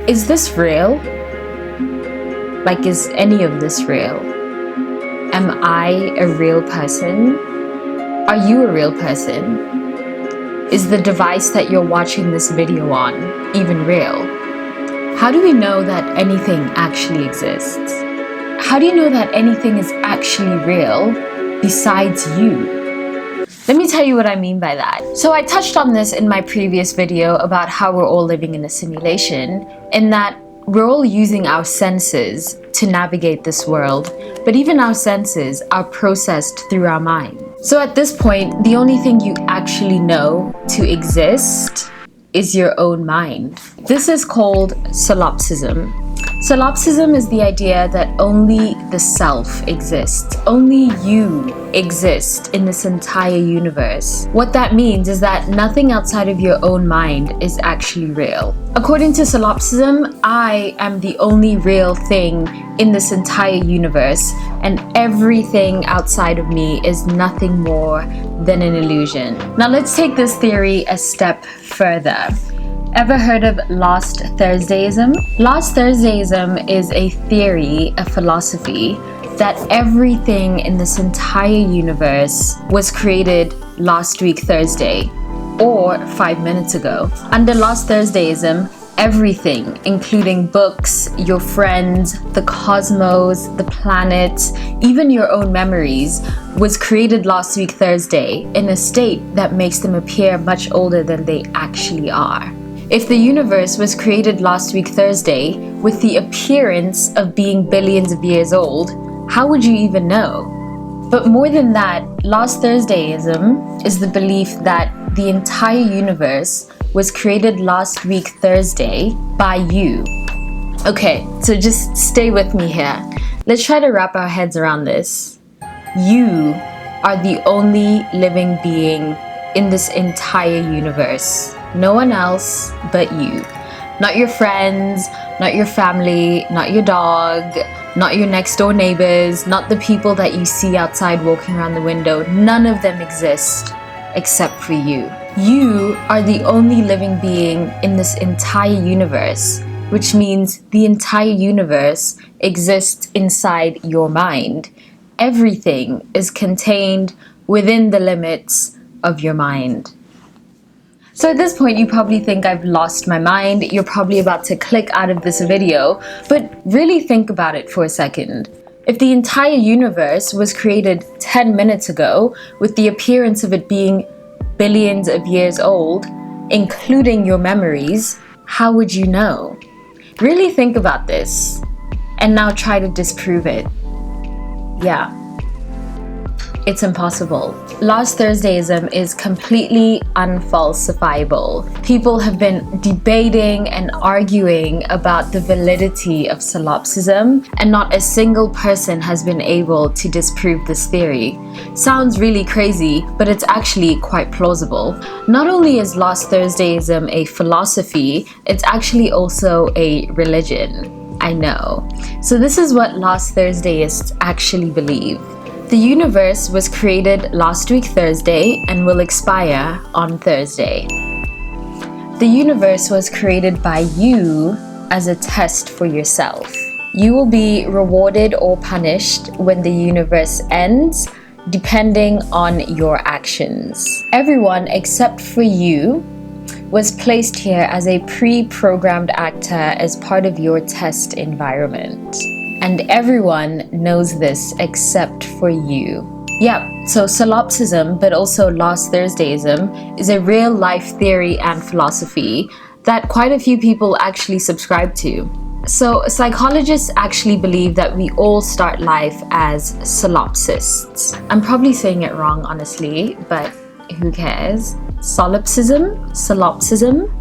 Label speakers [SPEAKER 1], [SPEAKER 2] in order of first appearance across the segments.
[SPEAKER 1] Is this real? Like, is any of this real? Am I a real person? Are you a real person? Is the device that you're watching this video on even real? How do we know that anything actually exists? How do you know that anything is actually real besides you? Let me tell you what I mean by that. So I touched on this in my previous video about how we're all living in a simulation, in that we're all using our senses to navigate this world, but even our senses are processed through our mind. So at this point, the only thing you actually know to exist is your own mind. This is called solipsism. Solipsism is the idea that only the self exists. Only you exist in this entire universe. What that means is that nothing outside of your own mind is actually real. According to solipsism, I am the only real thing in this entire universe, and everything outside of me is nothing more than an illusion. Now let's take this theory a step further. Ever heard of Last Thursdayism? Last Thursdayism is a theory, a philosophy, that everything in this entire universe was created last week Thursday, or 5 minutes ago. Under Last Thursdayism, everything, including books, your friends, the cosmos, the planets, even your own memories, was created last week Thursday in a state that makes them appear much older than they actually are. If the universe was created last week Thursday with the appearance of being billions of years old, how would you even know? But more than that, Last Thursdayism is the belief that the entire universe was created last week Thursday by you. Okay, so just stay with me here. Let's try to wrap our heads around this. You are the only living being in this entire universe. No one else but you. Not your friends, not your family, not your dog, not your next door neighbors, not the people that you see outside walking around the window. None of them exist except for you. You are the only living being in this entire universe, which means the entire universe exists inside your mind. Everything is contained within the limits of your mind. So at this point, you probably think I've lost my mind. You're probably about to click out of this video, but really think about it for a second. If the entire universe was created 10 minutes ago, with the appearance of it being billions of years old, including your memories, how would you know? Really think about this, and now try to disprove it. Yeah. It's impossible. Last Thursdayism is completely unfalsifiable. People have been debating and arguing about the validity of solipsism, and not a single person has been able to disprove this theory. Sounds really crazy, but it's actually quite plausible. Not only is Last Thursdayism a philosophy, it's actually also a religion. I know. So this is what Last Thursdayists actually believe. The universe was created last week Thursday and will expire on Thursday. The universe was created by you as a test for yourself. You will be rewarded or punished when the universe ends, depending on your actions. Everyone except for you was placed here as a pre-programmed actor as part of your test environment. And everyone knows this except for you. Yep, so solipsism, but also Last Thursdayism, is a real life theory and philosophy that quite a few people actually subscribe to. So psychologists actually believe that we all start life as solipsists. I'm probably saying it wrong, honestly, but who cares? Solipsism?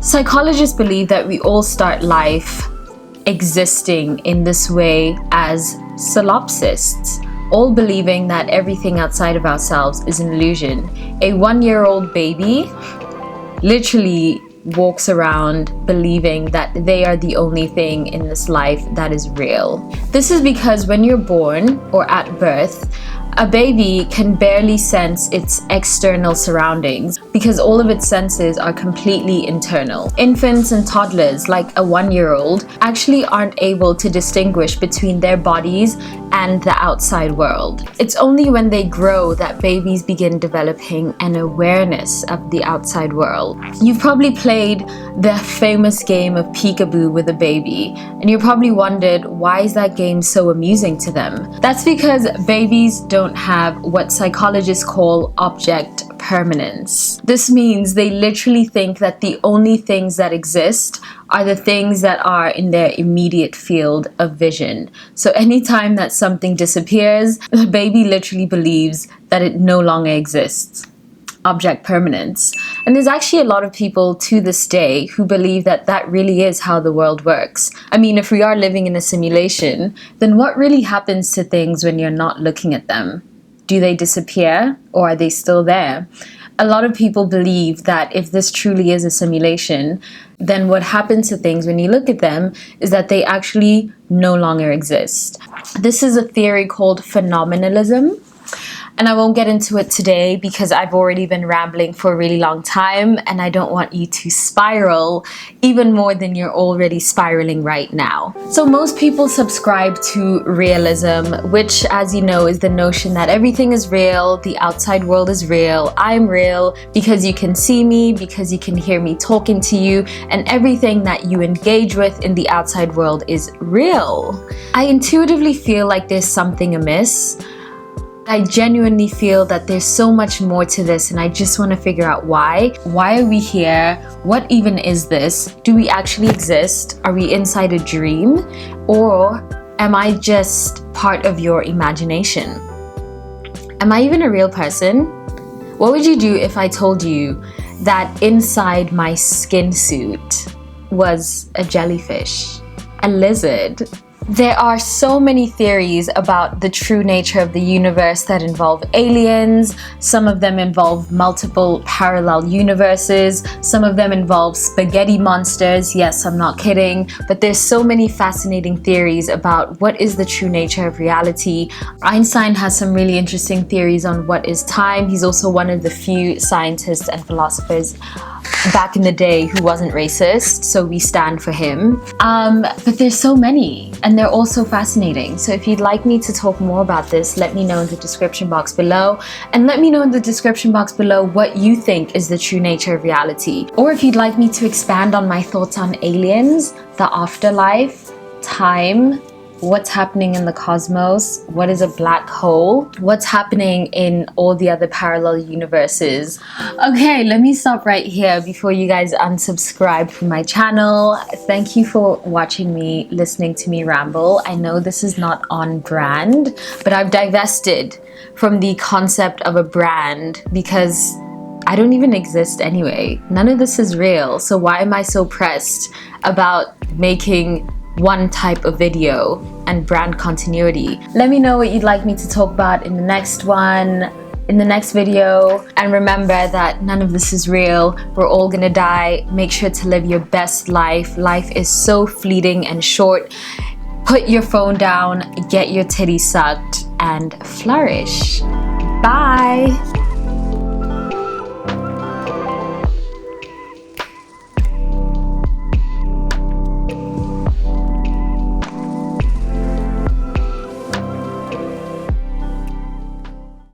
[SPEAKER 1] Psychologists believe that we all start life existing in this way as solipsists, all believing that everything outside of ourselves is an illusion. A 1-year-old baby literally walks around believing that they are the only thing in this life that is real. This is because when you're born or at birth, A baby can barely sense its external surroundings because all of its senses are completely internal. Infants and toddlers, like a 1-year-old, actually aren't able to distinguish between their bodies and the outside world. It's only when they grow that babies begin developing an awareness of the outside world. You've probably played the famous game of peekaboo with a baby, and you probably wondered, why is that game so amusing to them? That's because babies don't have what psychologists call object permanence. This means they literally think that the only things that exist are the things that are in their immediate field of vision. So anytime that something disappears, the baby literally believes that it no longer exists. Object permanence. And there's actually a lot of people to this day who believe that that really is how the world works. I mean, if we are living in a simulation, then what really happens to things when you're not looking at them? Do they disappear, or are they still there? A lot of people believe that if this truly is a simulation, then what happens to things when you look at them is that they actually no longer exist. This is a theory called Phenomenalism. And I won't get into it today because I've already been rambling for a really long time, and I don't want you to spiral even more than you're already spiraling right now. So most people subscribe to realism, which, as you know, is the notion that everything is real, the outside world is real, I'm real because you can see me, because you can hear me talking to you, and everything that you engage with in the outside world is real. I intuitively feel like there's something amiss. I genuinely feel that there's so much more to this, and I just want to figure out why. Why are we here? What even is this? Do we actually exist? Are we inside a dream? Or am I just part of your imagination? Am I even a real person? What would you do if I told you that inside my skin suit was a jellyfish, a lizard? There are so many theories about the true nature of the universe that involve aliens. Some of them involve multiple parallel universes. Some of them involve spaghetti monsters. Yes, I'm not kidding. But there's so many fascinating theories about what is the true nature of reality. Einstein has some really interesting theories on what is time. He's also one of the few scientists and philosophers back in the day who wasn't racist, so we stand for him. But there's so many, and they're all so fascinating. So if you'd like me to talk more about this, let me know in the description box below, and let me know in the description box below what you think is the true nature of reality. Or if you'd like me to expand on my thoughts on aliens, the afterlife, time, what's happening in the cosmos, what is a black hole, what's happening in all the other parallel universes. Okay, let me stop right here before you guys unsubscribe from my channel. Thank you for watching me, listening to me ramble. I know this is not on brand, but I've divested from the concept of a brand because I don't even exist anyway. None of this is real, so why am I so pressed about making one type of video and brand continuity? Let me know what you'd like me to talk about in the next one, in the next video. And remember that none of this is real. We're all gonna die. Make sure to live your best life. Life is so fleeting and short. Put your phone down, get your titties sucked, and flourish. Bye.